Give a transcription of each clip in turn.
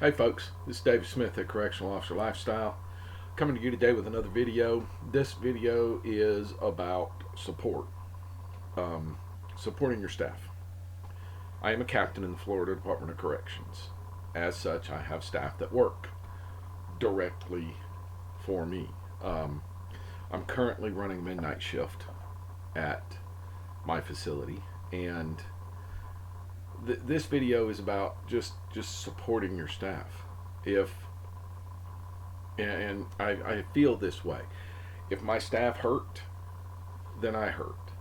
Hey folks, this is Dave Smith at Correctional Officer Lifestyle. Coming to you today with another video. This video is about support, supporting your staff. I am a captain in the Florida Department of Corrections. As such, I have staff that work directly for me. I'm currently running midnight shift at my facility, and this video is about just supporting your staff. If and I feel this way, if my staff hurt, then I hurt.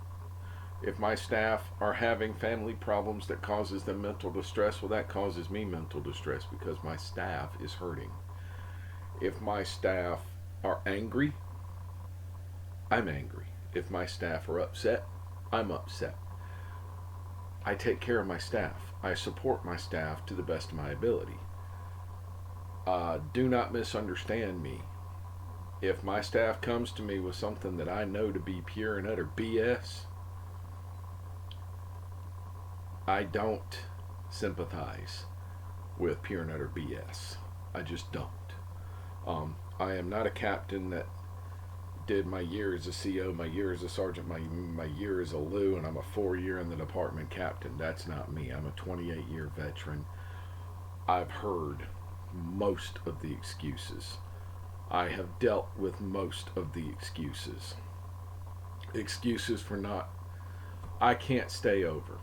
If my staff are having family problems that causes them mental distress, well, that causes me mental distress because my staff is hurting. If my staff are angry, I'm angry. If my staff are upset, I'm upset. I take care of my staff. I support my staff to the best of my ability. Do not misunderstand me. If my staff comes to me with something that I know to be pure and utter BS, I don't sympathize with pure and utter BS. I just don't. I am not a captain that did my year as a CO, my year as a sergeant, my year as a Lou, and I'm a 4-year in the department captain. That's not me. I'm a 28-year veteran. I've heard most of the excuses. I have dealt with most of the excuses. Excuses for not, I can't stay over.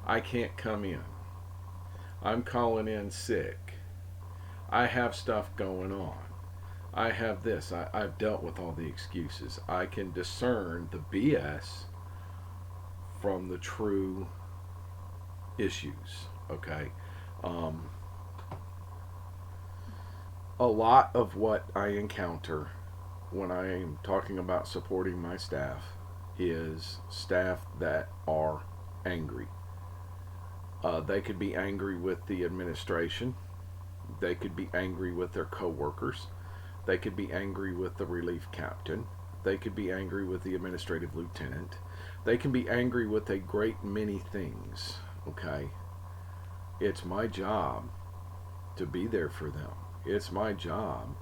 I can't come in. I'm calling in sick. I have stuff going on. I have this. I've dealt with all the excuses. I can discern the BS from the true issues. Okay. A lot of what I encounter when I am talking about supporting my staff is staff that are angry. They could be angry with the administration. They could be angry with their coworkers. They could be angry with the relief captain. They could be angry with the administrative lieutenant. They can be angry with a great many things. Okay? It's my job to be there for them. It's my job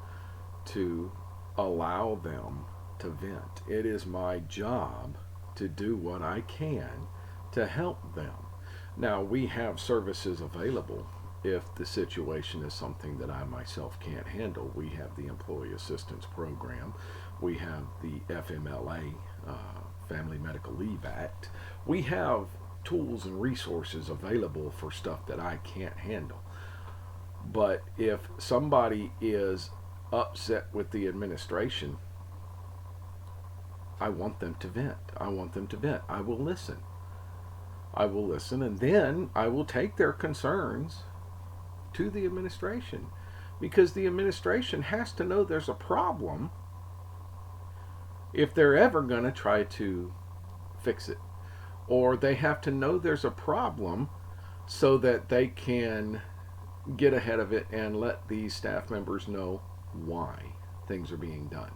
to allow them to vent. It is my job to do what I can to help them. Now, we have services available if the situation is something that I myself can't handle. We have the Employee Assistance Program. We have the FMLA, Family Medical Leave Act. We have tools and resources available for stuff that I can't handle. But if somebody is upset with the administration, I want them to vent. I want them to vent. I will listen. I will listen, and then I will take their concerns to the administration, because the administration has to know there's a problem if they're ever going to try to fix it, or they have to know there's a problem so that they can get ahead of it and let these staff members know why things are being done.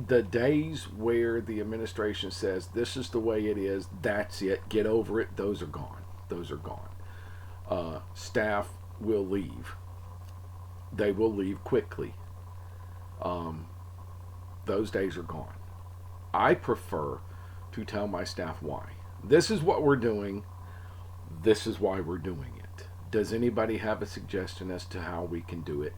The days where the administration says this is the way it is, that's it, get over it, those are gone. Those are gone. Staff will leave. They will leave quickly. Those days are gone. I prefer to tell my staff why. This is what we're doing. This is why we're doing it. Does anybody have a suggestion as to how we can do it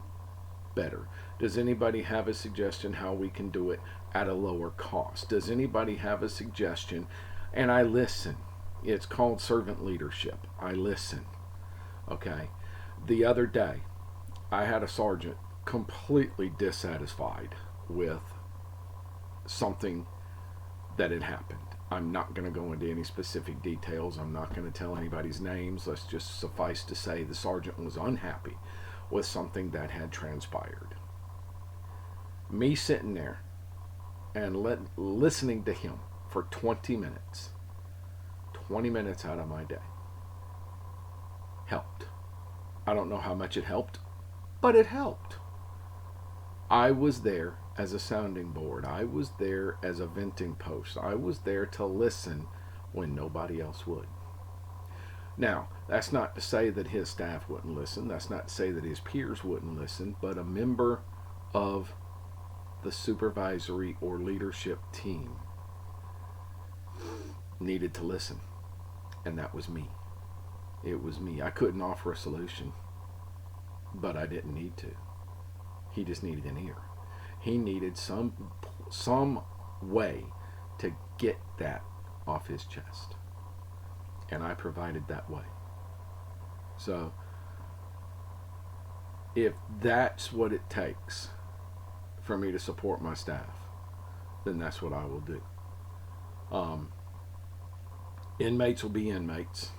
better? Does anybody have a suggestion how we can do it at a lower cost? Does anybody have a suggestion? And I listen. It's called servant leadership. I listen. Okay. The other day, I had a sergeant completely dissatisfied with something that had happened. I'm not going to go into any specific details. I'm not going to tell anybody's names. Let's just suffice to say the sergeant was unhappy with something that had transpired. Me sitting there and listening to him for 20 minutes, 20 minutes out of my day, helped. I don't know how much it helped, but it helped. I was there as a sounding board. I was there as a venting post. I was there to listen when nobody else would. Now, that's not to say that his staff wouldn't listen. That's not to say that his peers wouldn't listen. But a member of the supervisory or leadership team needed to listen. And that was me. It was me. I couldn't offer a solution, but I didn't need to. He just needed an ear. He needed some way to get that off his chest. And I provided that way. So if that's what it takes for me to support my staff, then that's what I will do. Inmates will be inmates.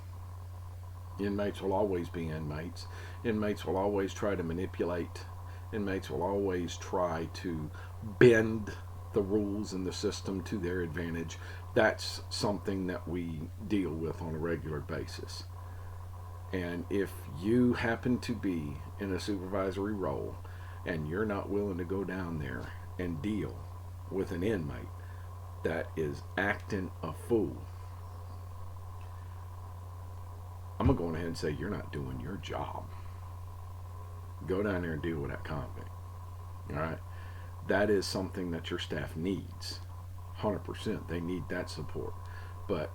Inmates will always be inmates. Inmates will always try to manipulate. Inmates will always try to bend the rules and the system to their advantage. That's something that we deal with on a regular basis. And if you happen to be in a supervisory role and you're not willing to go down there and deal with an inmate that is acting a fool, I'm going to go ahead and say you're not doing your job. Go down there and deal with that convict. All right? That is something that your staff needs. 100%. They need that support. But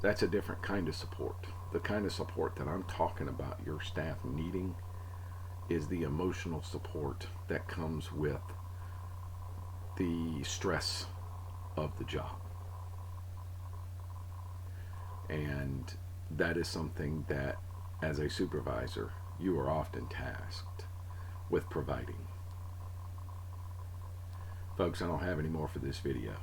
that's a different kind of support. The kind of support that I'm talking about your staff needing is the emotional support that comes with the stress of the job. And that is something that, as a supervisor, you are often tasked with providing. Folks, I don't have any more for this video.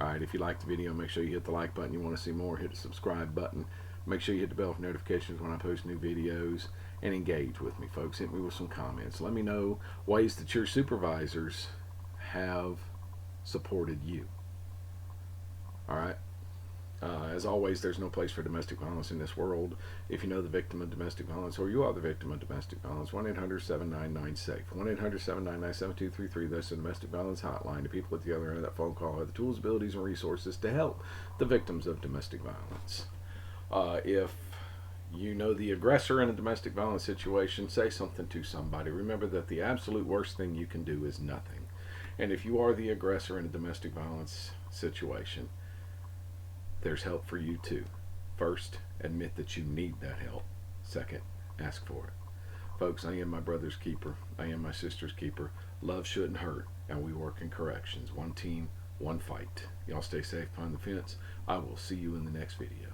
Alright, if you liked the video, make sure you hit the like button. You want to see more, hit the subscribe button. Make sure you hit the bell for notifications when I post new videos. And engage with me, folks. Hit me with some comments. Let me know ways that your supervisors have supported you. Alright? As always, there's no place for domestic violence in this world. If you know the victim of domestic violence or you are the victim of domestic violence, 1-800-799-SAFE. 1-800-799-7233. That's the domestic violence hotline. The people at the other end of that phone call have the tools, abilities, and resources to help the victims of domestic violence. If you know the aggressor in a domestic violence situation, say something to somebody. Remember that the absolute worst thing you can do is nothing. And if you are the aggressor in a domestic violence situation, there's help for you too. First, admit that you need that help. Second, ask for it. Folks, I am my brother's keeper. I am my sister's keeper. Love shouldn't hurt, and we work in corrections. One team, one fight. Y'all stay safe behind the fence. I will see you in the next video.